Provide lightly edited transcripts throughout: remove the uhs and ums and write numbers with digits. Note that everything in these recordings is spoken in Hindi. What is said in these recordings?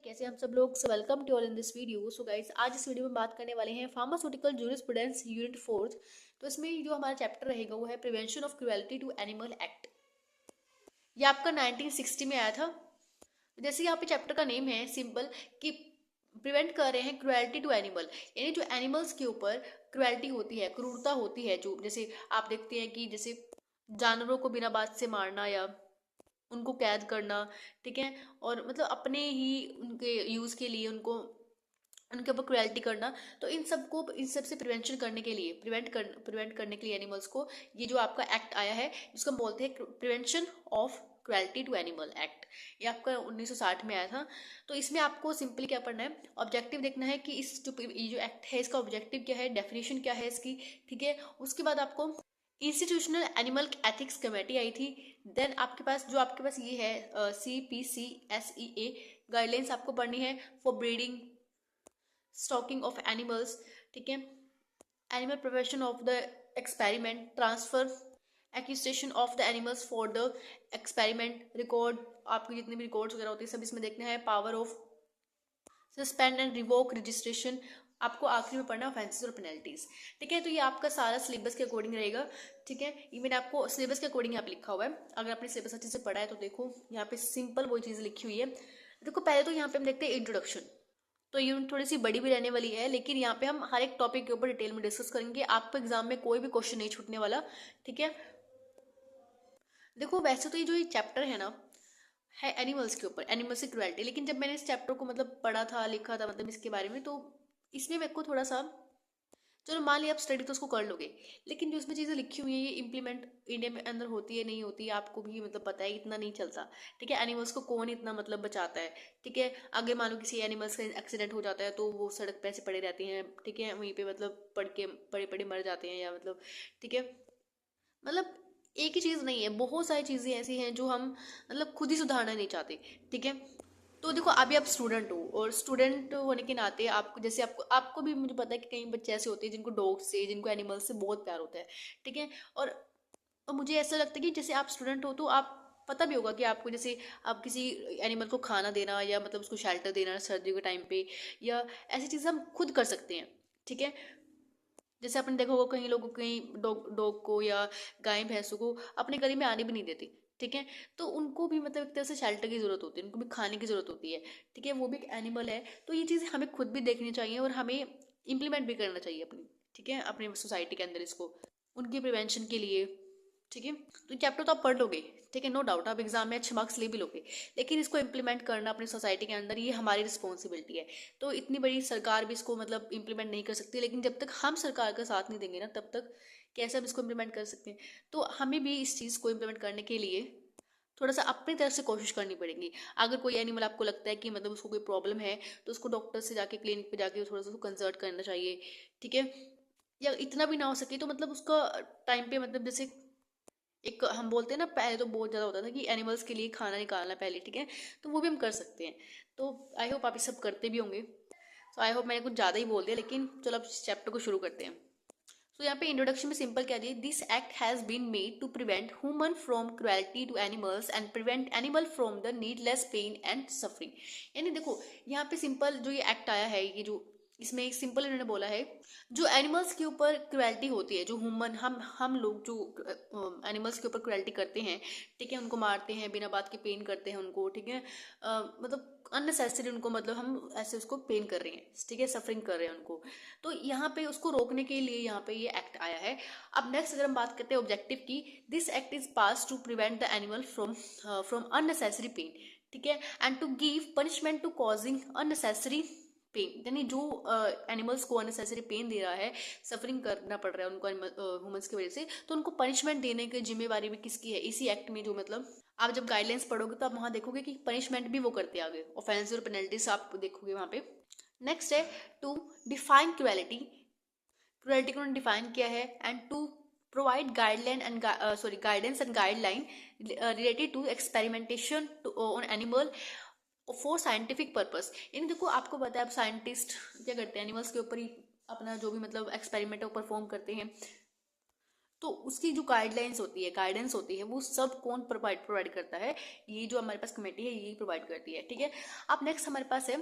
कैसे हम सब लोग। Welcome to all in this video. So guys, आज इस वीडियो में बात करने वाले हैं फार्मास्यूटिकल जूरिस्प्रूडेंस यूनिट 4। तो इसमें जो हमारा चैप्टर रहेगा वो है prevention of cruelty to animal act. ये आपका 1960 में आया था। जैसे यहाँ पे चैप्टर का नेम है सिंपल कि प्रिवेंट कर रहे हैं क्रुएल्टी टू एनिमल, यानी जो एनिमल्स के ऊपर क्रुएल्टी होती है, क्रूरता होती है, जो जैसे आप देखते हैं कि जैसे जानवरों को बिना बात से मारना या उनको कैद करना, ठीक है, और मतलब अपने ही उनके यूज़ के लिए उनको उनके ऊपर क्रुएल्टी करना। तो इन सब से प्रिवेंशन करने के लिए प्रिवेंट करने के लिए एनिमल्स को ये जो आपका एक्ट आया है जिसको हम बोलते हैं prevention of cruelty to animal act. ये आपका 1960 में आया था। तो इसमें आपको सिंपली क्या पढ़ना है, ऑब्जेक्टिव देखना है कि ये जो एक्ट है इसका ऑब्जेक्टिव क्या है, डेफिनेशन क्या है इसकी, ठीक है। उसके बाद आपको इंस्टीट्यूशनल एनिमल एथिक्स कमेटी आई थी। देन आपके पास ये है CPCSEA गाइडलाइंस आपको पढ़नी है for breeding, stocking of animals, ठीक है, animal preparation of the experiment, transfer acquisition of the animals for the experiment, record, आपकी जितने भी रिकॉर्ड्स वगैरह होती है सब इसमें देखना है, power of suspend and revoke registration, आपको आखिरी में पढ़ना ऑफेंसेस और पेनल्टीज, ठीक है। तो ये आपका सारा सिलेबस के अकॉर्डिंग रहेगा, ठीक है। ये मैंने आपको सिलेबस के अकॉर्डिंग यहाँ पे लिखा हुआ है। अगर आपने सिलेबस अच्छे से पढ़ा है तो देखो यहाँ पे सिंपल वही चीज़ लिखी हुई है। देखो पहले तो यहाँ पे हम देखते हैं इंट्रोडक्शन। तो यूनिट थोड़ी सी बड़ी भी रहने वाली है, लेकिन यहाँ पे हम हर एक टॉपिक के ऊपर डिटेल में डिस्कस करेंगे। आपको एग्जाम में कोई भी क्वेश्चन नहीं छूटने वाला, ठीक है। देखो वैसे तो ये जो ये चैप्टर है ना, है एनिमल्स के ऊपर, एनिमल्स की क्रुएल्टी, लेकिन जब मैंने इस चैप्टर को मतलब पढ़ा था, लिखा था मतलब इसके बारे में, तो इसमें मेरे को थोड़ा सा, चलो मान लिया आप स्टडी तो उसको कर लोगे, लेकिन जो इसमें चीज़ें लिखी हुई है ये इंप्लीमेंट इंडिया में अंदर होती है नहीं होती है आपको भी मतलब पता है, इतना नहीं चलता, ठीक है। एनिमल्स को कौन इतना मतलब बचाता है, ठीक है। अगर मान लो किसी एनिमल्स का एक्सीडेंट हो जाता है तो वो सड़क पे ऐसे पड़े रहते हैं, ठीक है, वहीं पे मतलब पड़े पड़े मर जाते हैं या मतलब, ठीक है। मतलब एक ही चीज़ नहीं है, बहुत सारी चीज़ें ऐसी हैं जो हम मतलब खुद ही सुधारना नहीं चाहते, ठीक है। तो देखो अभी आप स्टूडेंट हो, और स्टूडेंट होने के नाते आपको जैसे आपको आपको भी मुझे पता है कि कई बच्चे ऐसे होते हैं जिनको डॉग से, जिनको एनिमल्स से बहुत प्यार होता है, ठीक है। और मुझे ऐसा लगता है कि जैसे आप स्टूडेंट हो तो आप पता भी होगा कि आपको जैसे आप किसी एनिमल को खाना देना या मतलब उसको शेल्टर देना सर्दियों के टाइम पे, या ऐसी चीज़ें हम खुद कर सकते हैं, ठीक है। जैसे आपने देखा होगा कहीं लोगों कहीं डॉग डॉग को या गाय भैंसों को अपने गली में आने भी नहीं देती, ठीक है। तो उनको भी मतलब एक तरह से शेल्टर की जरूरत होती है, उनको भी खाने की जरूरत होती है, ठीक है। वो भी एक एनिमल है। तो ये चीज़ें हमें खुद भी देखनी चाहिए और हमें इम्प्लीमेंट भी करना चाहिए अपनी, ठीक है, अपनी सोसाइटी के अंदर इसको, उनकी प्रिवेंशन के लिए, ठीक है। तो चैप्टर तो आप पढ़ लोगे, ठीक है, नो डाउट आप एग्जाम में अच्छे मार्क्स ले भी लोगे, लेकिन इसको इम्प्लीमेंट करना अपनी सोसाइटी के अंदर ये हमारी रिस्पॉन्सिबिलिटी है। तो इतनी बड़ी सरकार भी इसको मतलब इम्प्लीमेंट नहीं कर सकती, लेकिन जब तक हम सरकार का साथ नहीं देंगे ना तब तक कैसे हम इसको इम्प्लीमेंट कर सकते हैं। तो हमें भी इस चीज़ को इम्प्लीमेंट करने के लिए थोड़ा सा अपनी तरफ से कोशिश करनी पड़ेगी। अगर कोई एनिमल आपको लगता है कि मतलब उसको कोई प्रॉब्लम है तो उसको डॉक्टर से जाके, क्लिनिक पे जाके थोड़ा सा उसको कंसल्ट करना चाहिए, ठीक है। या इतना भी ना हो सके तो मतलब उसका टाइम पे मतलब जैसे एक हम बोलते हैं ना, पहले तो बहुत ज़्यादा होता था कि एनिमल्स के लिए खाना निकालना पहले, ठीक है। तो वो भी हम कर सकते हैं। तो आई होप आप ये सब करते भी होंगे। सो आई होप मैंने कुछ ज़्यादा ही बोल दिया, लेकिन चलो अब चैप्टर को शुरू करते हैं। तो यहाँ पे इंट्रोडक्शन में सिंपल कह दिए, this act has been made to prevent human from cruelty to animals and prevent animal from the needless pain and suffering. यानी देखो यहाँ पे सिंपल जो ये एक्ट आया है, ये जो इसमें एक सिंपल इन्होंने बोला है, जो एनिमल्स के ऊपर क्रुएल्टी होती है, जो ह्यूमन हम लोग जो एनिमल्स के ऊपर क्रुएल्टी करते हैं, ठीक है, उनको मारते हैं, बिना बात के पेन करते हैं उनको, ठीक है, मतलब अननेसेसरी उनको मतलब हम ऐसे उसको पेन कर रहे हैं, ठीक है, सफरिंग कर रहे हैं उनको। तो यहाँ पे उसको रोकने के लिए यहाँ पे ये एक्ट आया है। अब नेक्स्ट अगर हम बात करते हैं ऑब्जेक्टिव की, this act is pass to prevent the animal from unnecessary pain, ठीक है, and to give punishment to causing unnecessary pain. यानी जो एनिमल्स को अननेसेसरी पेन दे रहा है, सफरिंग करना पड़ रहा है उनको ह्यूमंस की वजह से, तो उनको पनिशमेंट देने की जिम्मेवारी भी किसकी है, इसी एक्ट में जो मतलब आप जब गाइडलाइंस पढ़ोगे तो आप वहां देखोगे कि पनिशमेंट भी वो करते आगे, ऑफेंस और पेनल्टीज आप देखोगे वहां पे। नेक्स्ट है टू डिफाइन क्रुएलिटी, क्रुएलिटी को डिफाइन किया है, and to provide guideline and guidance and guideline related to experimentation on animal for scientific purpose. यानी देखो आपको पता है अब साइंटिस्ट क्या करते हैं, एनिमल्स के ऊपर ही अपना जो भी मतलब एक्सपेरिमेंट है वो परफॉर्म करते हैं। तो उसकी जो गाइडलाइंस होती है, गाइडेंस होती है, वो सब कौन प्रोवाइड करता है? ये जो हमारे पास कमेटी है यही प्रोवाइड करती है, ठीक है। अब नेक्स्ट हमारे पास है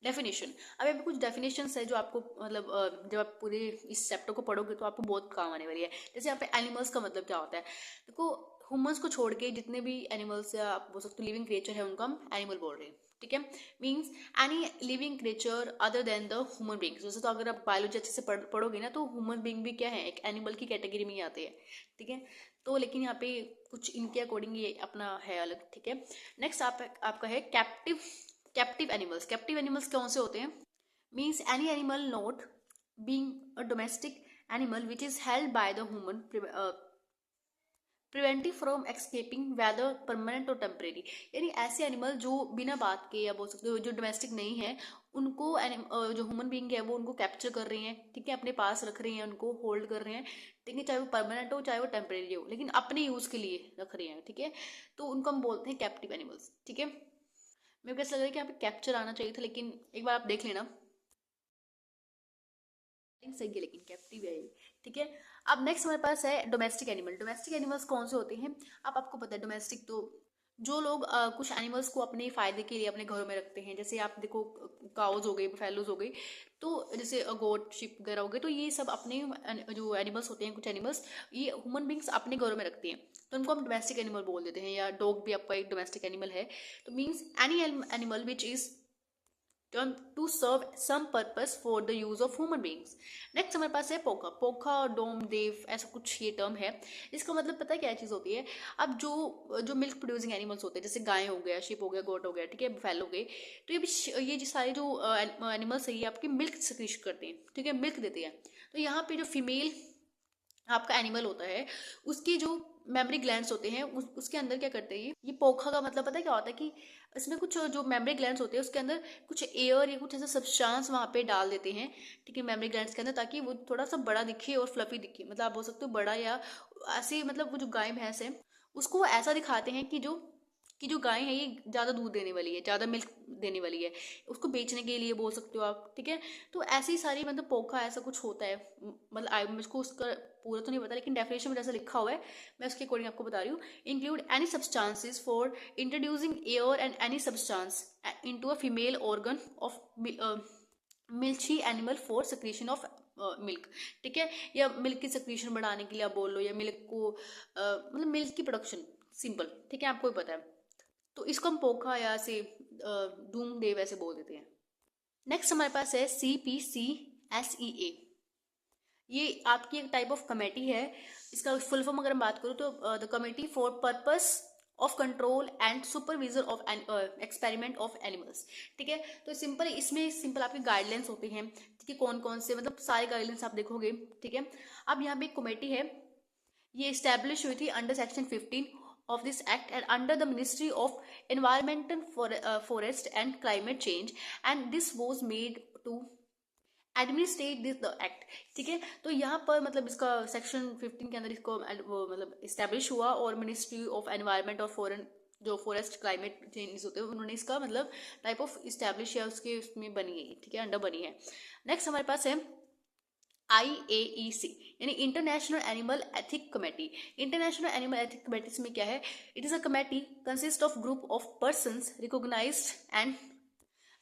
डेफिनेशन। अब यहाँ पे कुछ डेफिनेशंस है जो आपको मतलब जब आप पूरे इस चैप्टर को पढ़ोगे तो आपको बहुत काम आने वाली है। जैसे यहाँ पे एनिमल्स का मतलब क्या होता है, देखो ह्यूमंस को छोड़ के जितने भी एनिमल्स या आप बोल सकते हो लिविंग क्रिएचर है उनको हम एनिमल बोल रहे हैं, ठीक है। Means any living creature other than the human beings. जैसे तो अगर आप बायोलॉजी अच्छे से पढ़ोगे ना तो ह्यूमन बींग भी क्या है, एक एनिमल की कैटेगरी में ही आते हैं, ठीक है। तो लेकिन यहाँ पे कुछ इनके अकॉर्डिंग ये अपना है अलग, ठीक है। नेक्स्ट आपका है कैप्टिव एनिमल्स। कैप्टिव एनिमल्स कौन से होते हैं? Means any animal not being a domestic animal which is held by the human preventive from escaping whether permanent और टेम्परेरी। यानी ऐसे एनिमल जो बिना बात के या बोल सकते हो जो डोमेस्टिक नहीं है उनको जो ह्यूमन बीइंग है वो उनको कैप्चर कर रही हैं, ठीक है, अपने पास रख रही हैं, उनको होल्ड कर रहे हैं, ठीक है, चाहे वो परमानेंट हो चाहे वो टेम्परेरी हो, लेकिन अपने यूज के लिए रख रहे हैं, ठीक है। तो उनको हम बोलते हैं कैप्टिव एनिमल्स, ठीक है। मेरे को ऐसा लग रहा है कि यहाँ पे कैप्चर आना चाहिए था, लेकिन एक बार आप देख लेना, सही है, लेकिन कैप्टिव है ये, ठीक है। अब नेक्स्ट हमारे पास है डोमेस्टिक एनिमल। डोमेस्टिक एनिमल्स कौन से होते हैं? अब आपको पता है डोमेस्टिक तो जो लोग कुछ एनिमल्स को अपने फायदे के लिए अपने घरों में रखते हैं, जैसे आप देखो काउज हो गई, फैलोज हो गई, तो जैसे गोट शिप वगैरह हो गए, तो ये सब अपने जो एनिमल्स होते हैं, कुछ एनिमल्स ये ह्यूमन बींग्स अपने घरों में रखते हैं, तो उनको हम डोमेस्टिक एनिमल बोल देते हैं। या डॉग भी आपका एक डोमेस्टिक एनिमल है। तो means any animal which is to serve some purpose for the use of human beings। Next हमारे पास है पोका। पोका और डोम देव ऐसा कुछ ये टर्म है। इसका मतलब पता है क्या चीज़ होती है? अब जो मिल्क प्रोड्यूसिंग एनिमल्स होते हैं, जैसे गाय हो गया, शिप हो गया, गोट हो गया, ठीक है, फैल हो गए, तो ये सारे जो एनिमल्स है ये आपकी मिल्क सक्रीश करते हैं, ठीक है, मिल्क देते हैं। तो यहाँ पे जो फीमेल आपका एनिमल होता है उसके जो मेमोरी ग्लैंड्स होते हैं उसके अंदर क्या करते हैं, ये पोखा का मतलब पता है क्या होता है कि इसमें कुछ जो मेमोरी ग्लैंड्स होते हैं उसके अंदर कुछ एयर या कुछ ऐसा सब्सटेंस वहाँ पे डाल देते हैं, ठीक है, मेमोरी ग्लैंड्स के अंदर, ताकि वो थोड़ा सा बड़ा दिखे और फ्लफी दिखे। मतलब आप बोल सकते हो बड़ा, या ऐसे मतलब वो जो गाय भैंस है उसको वो ऐसा दिखाते हैं कि जो गाय है ये ज़्यादा दूध देने वाली है, ज़्यादा मिल्क देने वाली है, उसको बेचने के लिए बोल सकते हो आप, ठीक है। तो ऐसी सारी मतलब पोखा ऐसा कुछ होता है, मतलब मुझको उसका पूरा तो नहीं पता, लेकिन डेफिनेशन में जैसा लिखा हुआ है मैं उसके अकॉर्डिंग आपको बता रही हूँ। Include any substances for introducing air and any substance into a female organ of milchy animal for secretion of milk, ठीक है, या मिल्क की सक्रीशन बढ़ाने के लिए आप बोल लो, या मिल्क को मतलब मिल्क की प्रोडक्शन, सिंपल, ठीक है, आपको भी पता है। तो इसको हम पोखा या ऐसे डूम देव ऐसे बोल देते हैं। नेक्स्ट हमारे पास है CPCSEA। ये आपकी एक टाइप ऑफ कमेटी है। इसका फुल फॉर्म अगर हम बात करूँ तो the committee for purpose of control and supervision of experiment of animals, ठीक है। तो इसमें सिंपल आपकी गाइडलाइंस होती हैं, ठीक है, कौन कौन से मतलब सारे गाइडलाइंस आप देखोगे, ठीक है। अब यहाँ पे एक कमेटी है, ये इस्टेब्लिश हुई थी under section 15 of this act and under the Ministry of Environment and Forest and Climate Change, and this was made to administrate this the act, ठीक है। तो यहाँ पर मतलब इसका सेक्शन 15 के अंदर इसको मतलब इस्टेब्लिश हुआ, और मिनिस्ट्री ऑफ एनवायरनमेंट और जो फॉरेस्ट क्लाइमेट चेंजेस होते हैं उन्होंने इसका मतलब टाइप ऑफ इस्टेब्लिश या उसके उसमें बनी है, ठीक है, अंडर बनी है। नेक्स्ट हमारे पास है IAEC यानी international animal ethic committee. International animal ethic committee में क्या है? It is a committee consist of group of persons recognised and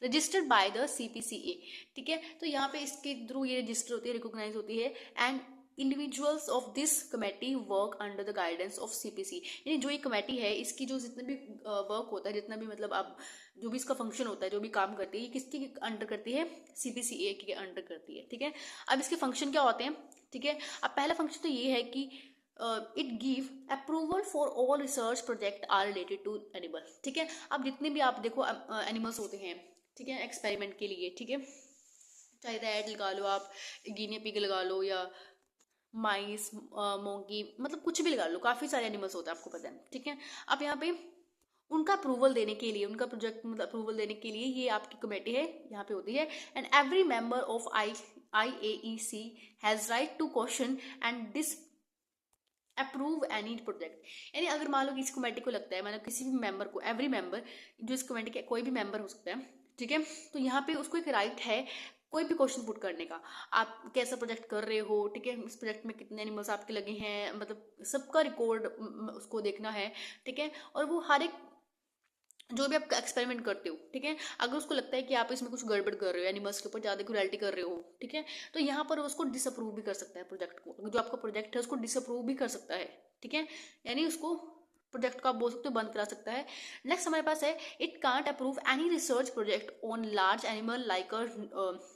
registered by the CPCA, ठीक है। तो यहाँ पे इसके थ्रू ये रजिस्टर होती है, रिकॉग्नाइज होती है, and individuals of this committee work under the guidance of CPC। यानी जो ये कमेटी है इसकी जो जितना भी वर्क होता है, जितना भी मतलब आप जो भी इसका फंक्शन होता है, जो भी काम करती है, ये किसके अंडर करती है? CPCA के अंडर करती है, ठीक है। अब इसके फंक्शन क्या होते हैं, ठीक है। अब पहला फंक्शन तो ये है कि it give approval for all research project are related to animal, ठीक है। अब जितने भी आप देखो एनिमल्स होते हैं, ठीक है, एक्सपेरिमेंट के लिए, ठीक है, चाहे रैट लगा लो आप, गिनी पिग लगा लो, या माइस, मोंकी, मतलब कुछ भी लगा लो, काफ़ी सारे एनिमल्स होते हैं, आपको पता है, ठीक है। अब यहाँ पे उनका अप्रूवल देने के लिए, उनका प्रोजेक्ट मतलब अप्रूवल देने के लिए ये आपकी कमेटी है, यहाँ पे होती है। And every member of IAEC has right to question and disapprove any project. यानी अगर मान लो कि इस कमेटी को लगता है, मतलब किसी भी मेंबर को, एवरी मेंबर जो इस कमेटी के कोई भी मेंबर हो सकता है, ठीक है, तो यहाँ पे उसको एक राइट है कोई भी क्वेश्चन पुट करने का, आप कैसा प्रोजेक्ट कर रहे हो, ठीक है, इस प्रोजेक्ट में कितने एनिमल्स आपके लगे हैं, मतलब सबका रिकॉर्ड उसको देखना है, ठीक है। और वो हर एक जो भी आप एक्सपेरिमेंट करते हो, ठीक है, अगर उसको लगता है कि आप इसमें कुछ गड़बड़ कर रहे हो, एनिमल्स के ऊपर ज़्यादा क्रुएल्टी कर रहे हो, ठीक है, तो यहाँ पर उसको डिसअप्रूव भी कर सकता है प्रोजेक्ट को, जो आपका प्रोजेक्ट है उसको डिसअप्रूव भी कर सकता है, ठीक है, यानी उसको प्रोजेक्ट को आप बोल सकते हो बंद करा सकता है। नेक्स्ट हमारे पास है, it can't approve any research project on large animal like a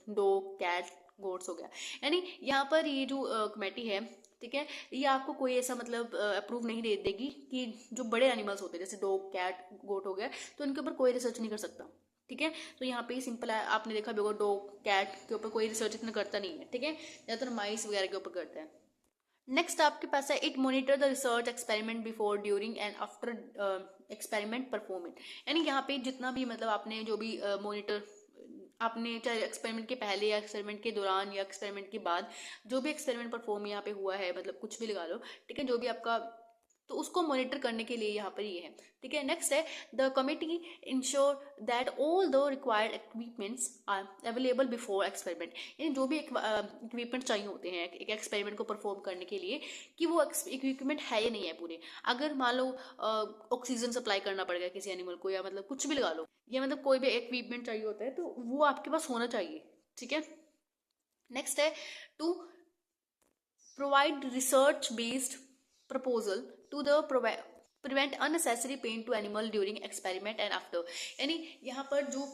dog, cat, goats हो गया। यानी यहाँ पर ये जो कमेटी है, ठीक है, ये आपको कोई ऐसा मतलब अप्रूव नहीं दे देगी कि जो बड़े एनिमल्स होते हैं जैसे डॉग, कैट, गोट हो गया, तो इनके ऊपर कोई रिसर्च नहीं कर सकता, ठीक है। तो यहाँ पे सिंपल है, आपने देखा भी होगा डॉग, कैट के ऊपर कोई रिसर्च इतना करता नहीं है, ठीक है, ज़्यादातर माइस वगैरह के ऊपर करता है। नेक्स्ट आपके पास है, it monitor the research experiment before, during and after experiment performant. यानी यहाँ पे जितना भी मतलब आपने जो भी मॉनिटर आपने, चाहे एक्सपेरिमेंट के पहले या एक्सपेरिमेंट के दौरान या एक्सपेरिमेंट के बाद, जो भी एक्सपेरिमेंट परफॉर्म यहाँ पे हुआ है, मतलब कुछ भी लगा लो, ठीक है, जो भी आपका, तो उसको मॉनिटर करने के लिए यहाँ पर ये है, ठीक है। नेक्स्ट है, the committee ensure that all the required equipments are available before experiment. यानी जो भी इक्विपमेंट चाहिए होते हैं एक एक्सपेरिमेंट को परफॉर्म करने के लिए, कि वो इक्विपमेंट है या नहीं है पूरे। अगर मान लो ऑक्सीजन सप्लाई करना पड़ गया किसी एनिमल को, या मतलब कुछ भी लगा लो, या मतलब कोई भी इक्विपमेंट चाहिए होता है, तो वो आपके पास होना चाहिए, ठीक है। नेक्स्ट है, to provide research based proposal to the prevent unnecessary pain to animal during experiment and after. यानी यहाँ पर जो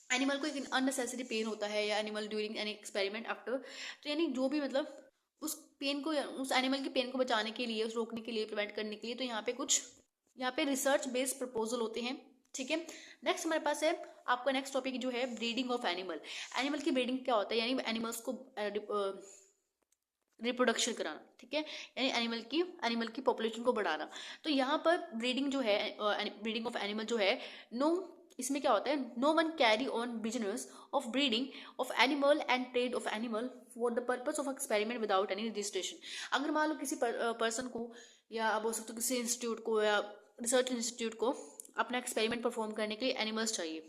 एनिमल को एक अननेसेसरी पेन होता है या animal during any experiment after, तो यानी जो भी मतलब उस पेन को, उस एनिमल की पेन को बचाने के लिए, उस रोकने के लिए, प्रिवेंट करने के लिए, तो यहाँ पे कुछ रिसर्च बेस्ड प्रपोजल होते हैं, ठीक है। नेक्स्ट हमारे पास है आपका नेक्स्ट टॉपिक जो है, ब्रीडिंग ऑफ एनिमल। एनिमल की ब्रीडिंग क्या होता है, यानी एनिमल्स को रिप्रोडक्शन कराना, ठीक है, यानी एनिमल की पॉपुलेशन को बढ़ाना। तो यहाँ पर ब्रीडिंग जो है, ब्रीडिंग ऑफ एनिमल जो है, नो, इसमें क्या होता है, no one carry on business of breeding of animal and trade of animal for the purpose of experiment without any registration. अगर मान लो किसी पर्सन को, या आप बोल सकते हो किसी इंस्टीट्यूट को या रिसर्च इंस्टीट्यूट को अपना एक्सपेरिमेंट परफॉर्म करने के लिए एनिमल्स चाहिए,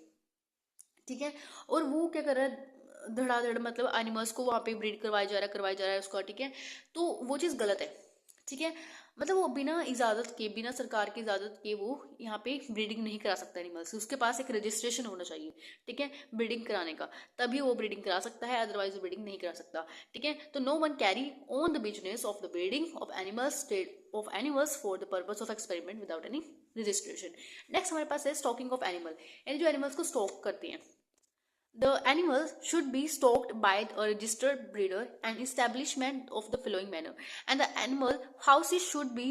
ठीक है, और वो क्या कर रहा है, धड़ाधड़ मतलब एनिमल्स को वहाँ पे ब्रीड करवाया जा रहा है उसका, ठीक है, तो वो चीज़ गलत है, ठीक है। मतलब वो बिना इजाज़त के, बिना सरकार की इजाज़त के वो यहाँ पे ब्रीडिंग नहीं करा सकता एनिमल्स, उसके पास एक रजिस्ट्रेशन होना चाहिए, ठीक है, ब्रीडिंग कराने का, तभी वो ब्रीडिंग करा सकता है, अदरवाइज वो ब्रीडिंग नहीं करा सकता, ठीक है। तो no one carry on the business of the breeding of animals for the purpose of experiment without any registration. Next हमारे पास है स्टॉकिंग ऑफ एनिमल, यानी जो एनिमल्स को स्टॉक करते हैं। The animals should be stocked by a registered breeder and establishment of the following manner, and the animal houses should be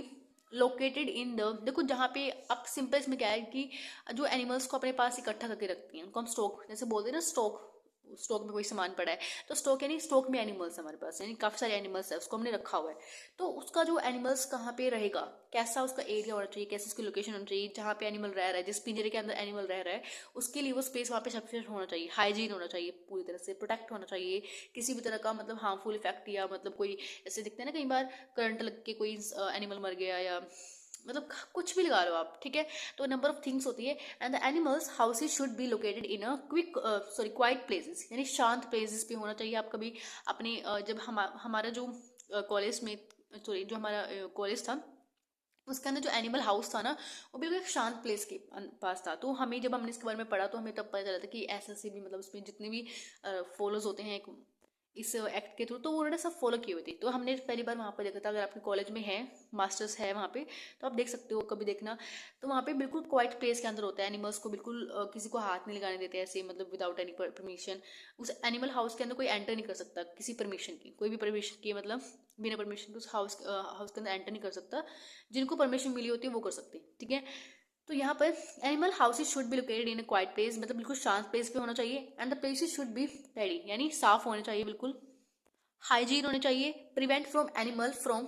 located in the, देखो जहाँ पे अब सिंपल इसमें क्या है कि जो एनिमल्स को अपने पास इकट्ठा करके रखती हैं उनको हम स्टॉक, जैसे बोलते हैं ना, स्टॉक में कोई सामान पड़ा है, तो स्टॉक यानी स्टॉक में एनिमल्स हमारे पास, यानी काफ़ी सारे एनिमल्स है, उसको हमने रखा हुआ है, तो उसका जो एनिमल्स कहाँ पे रहेगा, कैसा उसका एरिया होना चाहिए, कैसी उसकी लोकेशन होनी चाहिए, जहाँ पे एनिमल रह रहा है, जिस पिंजरे के अंदर एनिमल रह रहा है, उसके लिए वो स्पेस वहाँ पे सफिशिएंट होना चाहिए, हाइजीन होना चाहिए, पूरी तरह से प्रोटेक्ट होना चाहिए, किसी भी तरह का मतलब हार्मफुल इफेक्ट, या मतलब कोई ऐसे दिखते हैं ना कई बार करंट लग के कोई एनिमल मर गया, या मतलब कुछ भी लगा लो आप, ठीक है, तो नंबर ऑफ थिंग्स होती है। And the animals houses should be located in a quite places, यानी शांत प्लेसेस पे होना चाहिए आपका भी अपने जब हमारा जो कॉलेज में, सॉरी जो हमारा कॉलेज था, उसके अंदर जो एनिमल हाउस था ना, वो बिल्कुल एक शांत प्लेस के पास था, तो हमें जब हमने इसके बारे में पढ़ा तो हमें तब पता चला था कि ऐसे भी मतलब उसमें जितने भी फॉलोज होते हैं इस एक्ट के थ्रू, तो उन्होंने सब फॉलो किए हुए थे, तो हमने पहली बार वहाँ पर देखा था। अगर आपके कॉलेज में है, मास्टर्स है वहाँ पे, तो आप देख सकते हो, कभी देखना, तो वहाँ पे बिल्कुल क्वाइट प्लेस के अंदर होता है, एनिमल्स को बिल्कुल किसी को हाथ नहीं लगाने देते ऐसे, मतलब विदाउट एनी परमिशन। उस एनिमल हाउस के अंदर कोई एंटर नहीं कर सकता किसी परमिशन की, कोई भी परमिशन की, मतलब बिना परमिशन के उस हाउस के अंदर एंटर नहीं कर सकता, जिनको परमिशन मिली होती है वो कर सकते हैं, ठीक है। तो यहाँ पर animal houses should be located in a quiet place, मतलब बिल्कुल शांत प्लेस पे होना चाहिए, and the places should be tidy, यानी साफ होने चाहिए, बिल्कुल हाइजीन होने चाहिए, prevent from animal from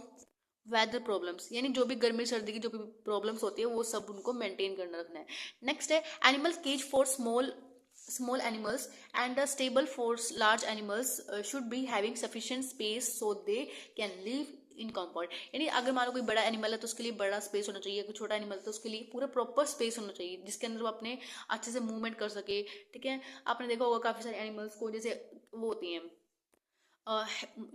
weather problems, यानी जो भी गर्मी सर्दी की जो भी प्रॉब्लम्स होती है वो सब उनको मेंटेन करना रखना है। नेक्स्ट है animal cage for small animals and a stable for large animals should be having sufficient space so they can live in compound, यानी अगर मान लो कोई बड़ा एनिमल है तो उसके लिए बड़ा स्पेस होना चाहिए, कोई छोटा एनिमल है तो उसके लिए पूरा प्रॉपर स्पेस होना चाहिए जिसके अंदर वो अपने अच्छे से मूवमेंट कर सके। ठीक है, आपने देखा होगा काफी सारे एनिमल्स को, जैसे वो होती हैं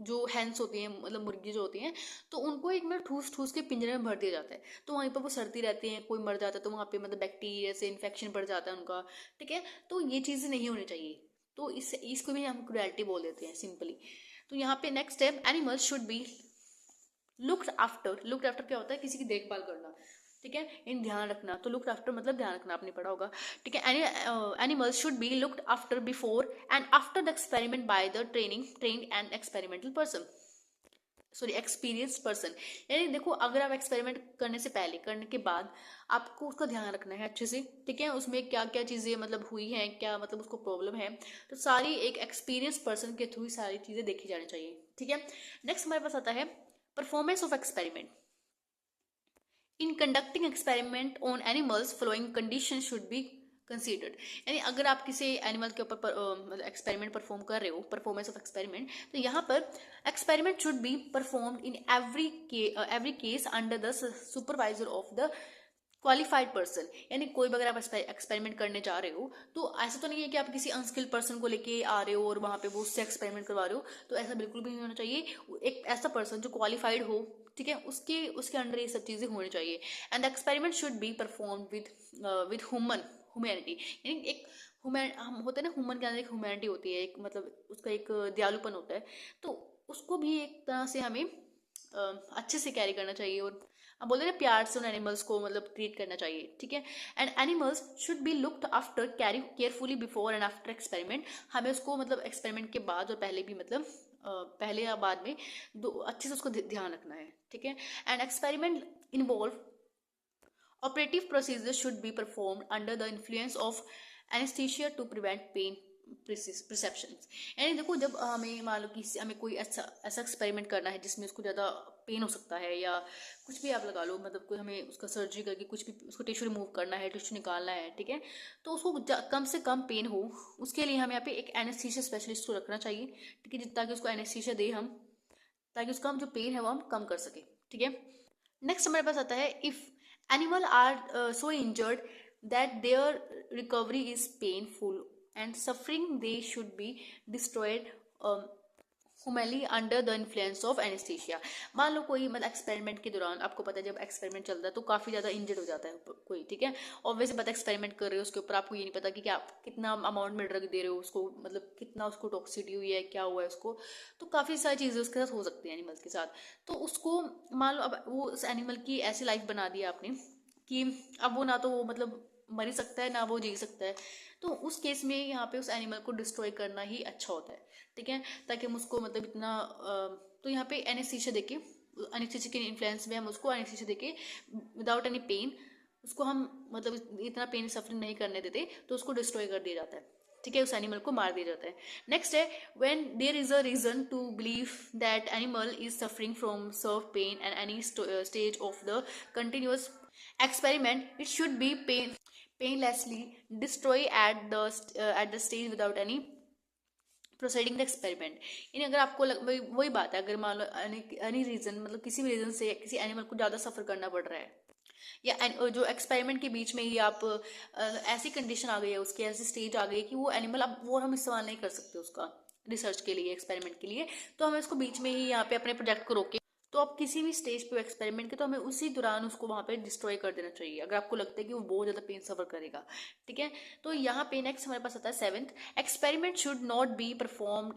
जो हैंस होती हैं, मतलब मुर्गी जो होती हैं, तो उनको एक मिनट ठूस ठूस के पिंजरे में भर दिया जाता है, तो वहीं पर वो सड़ती रहती हैं, कोई मर जाता है तो वहाँ पे मतलब बैक्टीरिया से इन्फेक्शन बढ़ जाता है उनका। ठीक है, तो ये चीज़ें नहीं होनी चाहिए, तो इसको भी हम क्रुएल्टी बोल देते हैं सिंपली। तो यहाँ पे नेक्स्ट है, animals should be looked after. Looked after क्या होता है, किसी की देखभाल करना। ठीक है, इन ध्यान रखना, तो लुक्ड आफ्टर मतलब ध्यान रखना, आपने पढ़ा होगा। ठीक है, animals should be looked after before and after the experiment by the trained and experimental person, sorry experienced person. यानी देखो, अगर आप एक्सपेरिमेंट करने से पहले, करने के बाद आपको उसका ध्यान रखना है अच्छे से। ठीक है, उसमें क्या क्या चीजें मतलब हुई हैं, क्या मतलब उसको प्रॉब्लम है, तो सारी एक एक्सपीरियंस पर्सन के थ्रू सारी चीजें देखी जानी चाहिए। ठीक है, नेक्स्ट हमारे पास आता है performance of experiment. In conducting experiment on animals following condition should be considered. यानी अगर आप किसी एनिमल के ऊपर मतलब एक्सपेरिमेंट परफॉर्म कर रहे हो, परफॉर्मेंस ऑफ एक्सपेरिमेंट, तो यहाँ पर experiment should be performed in every case under the supervisor of the qualified person. यानी कोई भी अगर आप एक्सपेरिमेंट करने जा रहे हो, तो ऐसा तो नहीं है कि आप किसी अनस्किल्ड पर्सन को लेके आ रहे हो और वहां पे वो उससे एक्सपेरिमेंट करवा रहे हो, तो ऐसा बिल्कुल भी नहीं होना चाहिए। एक ऐसा पर्सन जो क्वालिफाइड हो, ठीक है, उसके उसके अंडर ये सब चीजें होनी चाहिए। And the experiment should be perform with humanity. यानी एक हम होते हैं ना, ह्यूमन के अंदर एक ह्यूमैनिटी होती है, एक मतलब उसका एक दयालुपन होता है, तो उसको भी एक तरह से हमें अच्छे से कैरी करना चाहिए, और अब बोलते हैं ना, प्यार से उन एनिमल्स को मतलब ट्रीट करना चाहिए। ठीक है, and animals should be looked after carefully before and after experiment. हमें उसको मतलब एक्सपेरिमेंट के बाद और पहले भी मतलब पहले या बाद में दो अच्छे से उसको ध्यान रखना है। ठीक है, and experiment involve operative procedure should be performed under the influence of anaesthesia to prevent pain perception. यानी देखो, जब हमें मान लो कि हमें कोई ऐसा एक्सपेरिमेंट करना है जिसमें उसको ज़्यादा पेन हो सकता है, या कुछ भी आप लगा लो, मतलब कोई हमें उसका सर्जरी करके कुछ भी उसको टिश्यू रिमूव करना है, टिश्यू निकालना है। ठीक है, तो उसको कम से कम पेन हो, उसके लिए हमें यहाँ पे एक एनेस्थीसिया स्पेशलिस्ट को रखना चाहिए। ठीक है, ताकि उसको एनेस्थीसिया दे हम, ताकि उसका हम जो पेन है वो हम कम कर सके। ठीक है, नेक्स्ट हमारे पास आता है, if animal are so injured that their recovery is painful and suffering, they should be destroyed humanely under the influence of anaesthesia. मान लो कोई मतलब एक्सपेरिमेंट के दौरान, आपको पता है जब एक्सपेरिमेंट चलता है तो काफी ज्यादा इंजर्ड हो जाता है कोई। ठीक है, ऑब्वियसली पता एक्सपेरिमेंट कर रहे हो उसके ऊपर, आपको ये नहीं पता कि आप कितना अमाउंट में ड्रग दे रहे हो उसको, मतलब कितना उसको टॉक्सिसिटी हुई है, क्या हुआ है उसको, तो काफी सारी चीजें उसके साथ हो सकती है एनिमल्स के साथ। तो उसको मान लो अब वो उस एनिमल की ऐसी लाइफ बना दी आपने कि अब वो ना तो वो मतलब मर ही सकता है, ना वो जी सकता है, तो उस केस में यहाँ पे उस एनिमल को डिस्ट्रॉय करना ही अच्छा होता है। ठीक है, ताकि हम उसको मतलब इतना तो यहाँ पे एनेस्थीसिया देके, एनेस्थीसिया के इन्फ्लुएंस में हम उसको एनेस्थीसिया देके विदाउट एनी पेन उसको हम मतलब इतना पेन सफरिंग नहीं करने देते, तो उसको डिस्ट्रॉय कर दिया जाता है। ठीक है, उस एनिमल को मार दिया जाता है। नेक्स्ट है, when there is a reason to believe that animal is suffering from severe pain and any stage of the continuous experiment, it should be painlessly destroy at the stage without any proceeding the experiment. यानी अगर आपको वही बात है, अगर मान लो एनी रीजन, मतलब किसी भी रीजन से किसी एनिमल को ज़्यादा सफ़र करना पड़ रहा है, या जो एक्सपेरिमेंट के बीच में ही आप ऐसी कंडीशन आ गई है, उसकी ऐसी स्टेज आ गई है कि वो एनिमल अब वो हम इस्तेमाल नहीं कर सकते उसका रिसर्च के लिए, एक्सपेरिमेंट के लिए, तो हमें उसको बीच में ही यहाँ पे अपने प्रोजेक्ट को रोके, तो आप किसी भी स्टेज पे एक्सपेरिमेंट के, तो हमें उसी दौरान उसको वहाँ पे डिस्ट्रॉय कर देना चाहिए, अगर आपको लगता है कि वो बहुत ज़्यादा पेन सफर करेगा। ठीक है, तो यहाँ पे नेक्स्ट हमारे पास आता है 7th, experiment should not be performed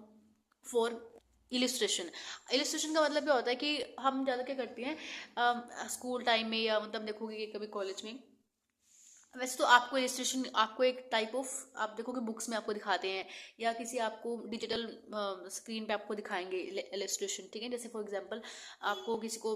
for illustration. Illustration का मतलब क्या होता है कि हम ज़्यादा क्या करते हैं स्कूल टाइम में, या मतलब देखोगे कभी कॉलेज में, वैसे तो आपको इलिस्ट्रेशन, आपको एक टाइप ऑफ आप देखोगे बुक्स में आपको दिखाते हैं, या किसी आपको डिजिटल स्क्रीन पे आपको दिखाएंगे इलिस्ट्रेशन। ठीक है, जैसे फॉर एग्जांपल आपको किसी को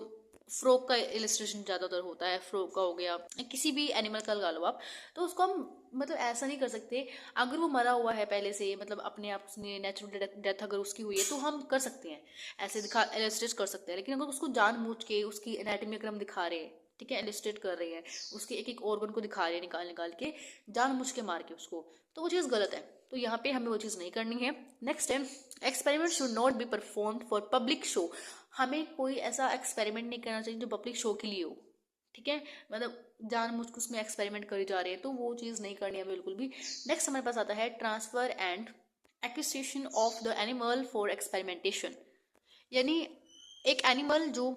फ्रॉक का इलिस्ट्रेशन ज़्यादातर होता है, फ्रॉक का हो गया, किसी भी एनिमल का लगा लो आप, तो उसको हम मतलब ऐसा नहीं कर सकते, अगर वो मरा हुआ है पहले से, मतलब अपने आप उसने नेचुरल डेथ अगर उसकी हुई है, तो हम कर सकते हैं ऐसे दिखा इलिस्ट्रेट कर सकते हैं। लेकिन अगर उसको जानबूझ के उसकी एनाटॉमी अगर हम दिखा रहे हैं, ठीक है, इलिस्ट्रेट कर रहे हैं, उसके एक एक ऑर्गन को दिखा रहे हैं निकाल निकाल के, जानबूझ के मार के उसको, तो वो चीज़ गलत है, तो यहाँ पे हमें वो चीज़ नहीं करनी है। नेक्स्ट है, experiment should not be performed for public show. हमें कोई ऐसा एक्सपेरिमेंट नहीं करना चाहिए जो पब्लिक शो के लिए हो, ठीक है, मतलब जानबूझ के उसमें एक्सपेरिमेंट करी जा रही है, तो वो चीज़ नहीं करनी है बिल्कुल भी। नेक्स्ट हमारे पास आता है transfer and acquisition of the animal for experimentation. यानी एक एनिमल जो,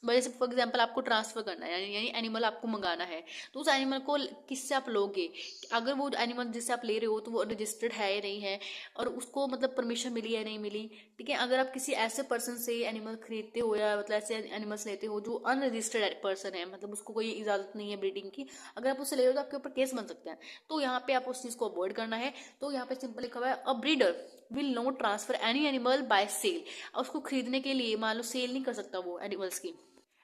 जैसे फॉर एग्जाम्पल आपको ट्रांसफर करना है, यानी एनिमल आपको मंगाना है, तो उस एनिमल को किससे आप लोगे, अगर वो एनिमल जिससे आप ले रहे हो तो वो रजिस्टर्ड है या नहीं है, और उसको मतलब परमिशन मिली या नहीं मिली, ठीक है। अगर आप किसी ऐसे पर्सन से एनिमल खरीदते हो या मतलब ऐसे एनिमल्स लेते हो जो अनरजिस्टर्ड पर्सन है, मतलब उसको कोई इजाजत नहीं है ब्रीडिंग की, अगर आप उससे ले रहे हो तो आपके ऊपर केस बन सकते हैं। तो यहाँ पे आप उस चीज़ को अवॉइड करना है। तो यहाँ पे सिंपल लिखा हुआ है, a breeder will not transfer any animal by sale. उसको खरीदने के लिए मान लो सेल नहीं कर सकता वो एनिमल्स की,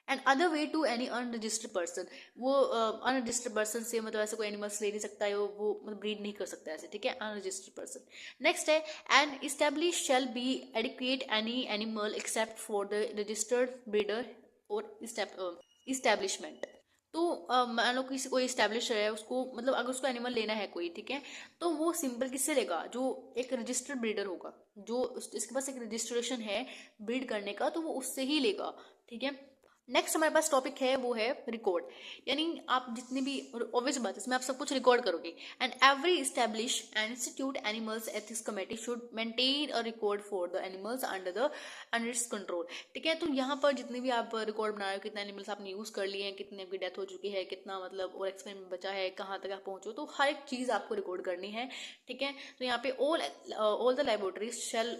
and other way to any unregistered person. वो अनरजिस्टर्ड पर्सन से मतलब ऐसे कोई एनिमल्स ले नहीं सकता है, वो मतलब ब्रीड नहीं कर सकता ऐसे, ठीक है, अनरजिस्टर्ड पर्सन। नेक्स्ट है, and establish shall be adequate any animal except for the registered breeder और इस्टेब्लिशमेंट। तो मान लो किसी कोई इस्टेब्लिश है, उसको मतलब अगर उसको एनिमल लेना है कोई, ठीक है, तो वो सिंपल किससे लेगा, जो एक रजिस्टर्ड ब्रीडर होगा, जो इसके पास एक रजिस्ट्रेशन है ब्रीड करने का, तो वो उससे ही लेगा, ठीक है। नेक्स्ट हमारे पास टॉपिक है वो है रिकॉर्ड। यानी आप जितनी भी, ऑब्वियस बात है इसमें आप सब कुछ रिकॉर्ड करोगे। And every establish and institute animals ethics committee should maintain a record for the animals under its control, ठीक है। तो यहाँ पर जितने भी आप रिकॉर्ड बना रहे हो, कितने एनिमल्स आपने यूज कर लिए हैं, कितने आपकी डेथ हो चुकी है, कितना मतलब और एक्सपेरिमेंट बचा है, कहाँ तक आप पहुंचो, तो हर एक चीज आपको रिकॉर्ड करनी है, ठीक है। तो यहाँ पे all the laboratories shall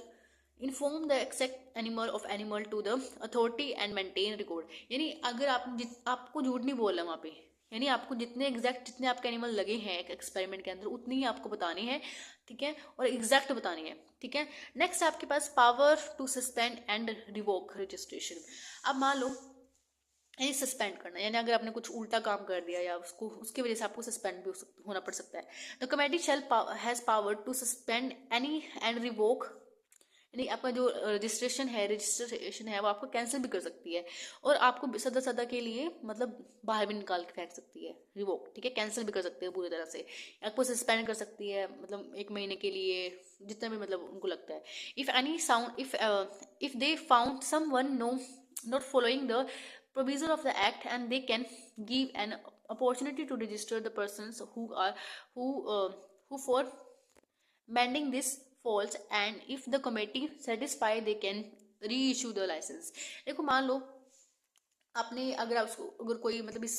inform the exact animal of animal to the authority and maintain record. यानी अगर आपको झूठ नहीं बोलना वहाँ पे, यानी आपको जितने एग्जैक्ट जितने आपके एनिमल लगे हैं एक एक्सपेरिमेंट के अंदर उतनी ही आपको बतानी है, ठीक है, और एग्जैक्ट बतानी है, ठीक है। नेक्स्ट आपके पास power to suspend and revoke registration. अब मान लो यानी सस्पेंड करना, यानी अगर आपने कुछ उल्टा काम कर दिया या उसको उसकी वजह से आपको सस्पेंड भी होना पड़ सकता है। The committee shall has power to suspend any and revoke, यानी आपका जो रजिस्ट्रेशन है वो आपको कैंसिल भी कर सकती है, और आपको सदा सदा के लिए मतलब बाहर भी निकाल के फेंक सकती है, रिवोक, ठीक है, कैंसिल भी कर सकती है पूरी तरह से, आपको सस्पेंड कर सकती है मतलब 1 महीने के लिए, जितना भी मतलब उनको लगता है। If any sound if they found someone not following the provision of the act, and they can give an opportunity to register the persons who for mending this faults, and if the committee satisfy they can reissue the license। देखो मान लो आपने अगर कोई मतलब इस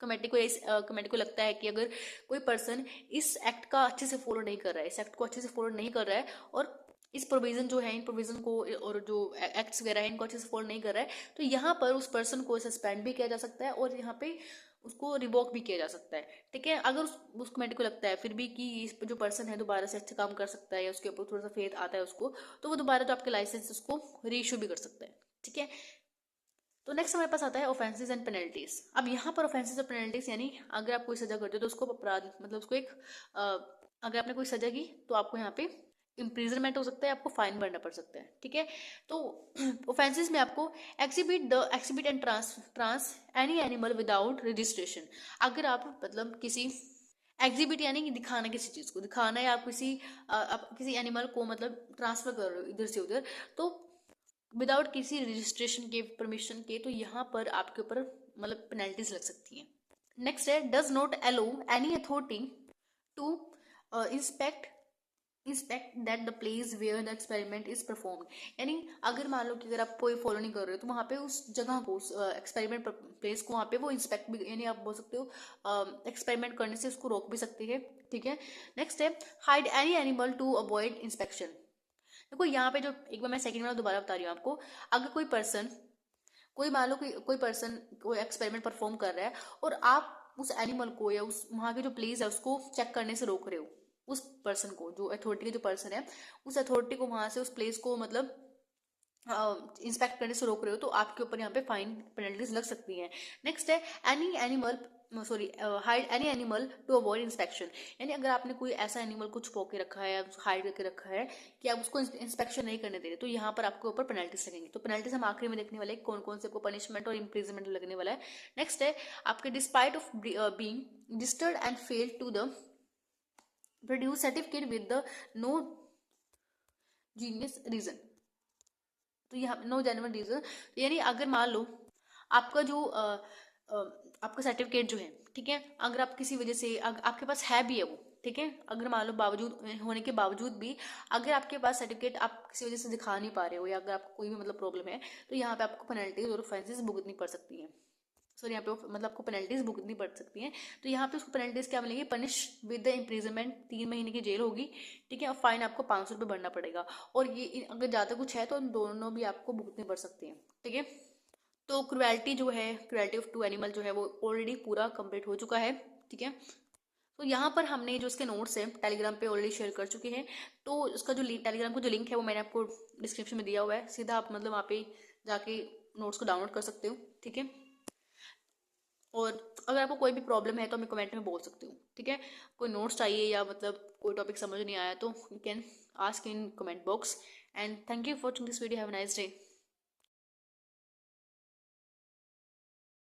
कमेटी को लगता है कि अगर कोई पर्सन इस एक्ट का अच्छे से फॉलो नहीं कर रहा है, इस एक्ट को अच्छे से फॉलो नहीं कर रहा है, और इस प्रोविजन जो है, इन प्रोविजन को और जो एक्ट्स वगैरह है इनको अच्छे से फॉलो नहीं कर रहा है, तो यहाँ पर उस पर्सन को सस्पेंड भी किया जा सकता है और यहाँ पे उसको रिवोक भी किया जा सकता है, ठीक है। अगर उस कमेटी को लगता है फिर भी कि इस जो पर्सन है दोबारा से अच्छा काम कर सकता है या उसके ऊपर थोड़ा सा फेथ आता है उसको, तो वो दोबारा जो आपके लाइसेंस उसको रीइशू भी कर सकता है, ठीक है। तो नेक्स्ट हमारे पास आता है ऑफेंसेस एंड पेनल्टीज। अब यहाँ पर ऑफेंसेस और पेनल्टीज यानी अगर आप कोई सजा करते हो तो उसको अपराध मतलब उसको एक अगर आपने कोई सजा की तो आपको यहाँ पे इम्प्रिजनमेंट हो सकता है, आपको फाइन भरना पड़ सकता है, ठीक है। तो ऑफेंसेस में आपको exhibit and trans any animal without registration. अगर आप मतलब किसी एग्जिबिट यानी कि दिखाना, किसी चीज को दिखाना, या आप किसी एनिमल को मतलब ट्रांसफर कर रहे हो इधर से उधर, तो विदाउट किसी रजिस्ट्रेशन के परमिशन के, तो यहाँ पर आपके ऊपर मतलब पेनल्टीज लग सकती हैं। नेक्स्ट है, does not allow any authority to inspect that the place where the experiment is performed. यानी अगर मान लो कि अगर आप कोई फॉलो नहीं कर रहे हो तो वहाँ पे उस जगह को, उस एक्सपेरिमेंट प्लेस को वहाँ पे वो इंस्पेक्ट भी, यानी आप बोल सकते हो एक्सपेरिमेंट करने से उसको रोक भी सकती है, ठीक है। नेक्स्ट है, hide any animal to avoid inspection. देखो यहाँ पे जो एक बार मैं सेकंड बार दोबारा बता रही हूँ आपको, अगर कोई मान लो कोई पर्सन कोई एक्सपेरिमेंट परफॉर्म कर रहा है और आप उस एनिमल को या उस वहाँ के जो प्लेस है उसको चेक करने से रोक रहे हो, उस पर्सन को, जो अथॉरिटी के जो पर्सन है उस अथॉरिटी को वहाँ से उस प्लेस को मतलब इंस्पेक्ट करने से रोक रहे हो, तो आपके ऊपर यहाँ पे फाइन पेनल्टीज लग सकती हैं। नेक्स्ट है, hide any animal to avoid inspection. यानी अगर आपने कोई ऐसा एनिमल को छुपा के रखा है, हाइड करके रखा है कि आप उसको इंस्पेक्शन नहीं करने दे रहे, तो यहाँ पर आपके ऊपर पेनल्टीज लगेंगी। तो पेनल्टीज हम आखिरी में देखने वाले कौन कौन से आपको पनिशमेंट और इम्प्रिजनमेंट लगने वाला है। नेक्स्ट है, आपके despite of being disturbed and fail to the produce certificate with the no genuine reason. तो यहाँ नो जेन्युइन रीजन, यानी अगर मान लो आपका जो आपका सर्टिफिकेट जो है, ठीक है, अगर आप किसी वजह से आपके पास है भी है वो, ठीक है, अगर मान लो बावजूद होने के बावजूद भी अगर आपके पास सर्टिफिकेट आप किसी वजह से दिखा नहीं पा रहे हो, या अगर आपको कोई भी मतलब प्रॉब्लम है, तो यहाँ पे आपको पेनल्टीज और ऑफेंसेस भुगतनी पड़ सकती हैं। सॉरी, यहाँ पे मतलब आपको पेनल्टीज भुगतनी पड़ सकती हैं। तो यहाँ पे उसको पेनल्टीज क्या मिलेंगी, पनिश विद द इम्प्रिजनमेंट, 3 महीने की जेल होगी, ठीक है, और फाइन आपको 500 रुपये भरना पड़ेगा। और ये अगर ज़्यादा कुछ है तो इन दोनों भी आपको भुगतने पड़ सकती हैं, ठीक है। तो क्रुएल्टी जो है, क्रुएल्टी ऑफ टू एनिमल जो है वो ऑलरेडी पूरा कंप्लीट हो चुका है, ठीक है। तो यहाँ पर हमने जो इसके नोट्स हैं टेलीग्राम पे ऑलरेडी शेयर कर चुके हैं। तो उसका जो टेलीग्राम का जो लिंक है वो मैंने आपको डिस्क्रिप्शन में दिया हुआ है, सीधा आप मतलब वहाँ पे जाके नोट्स को डाउनलोड कर सकते हो, ठीक है। और अगर आपको कोई भी प्रॉब्लम है तो हमें कमेंट में बोल सकते हो, ठीक है। कोई नोट्स चाहिए या मतलब कोई टॉपिक समझ नहीं आया तो you can ask in comment box. And thank you for watching this video, have a nice day.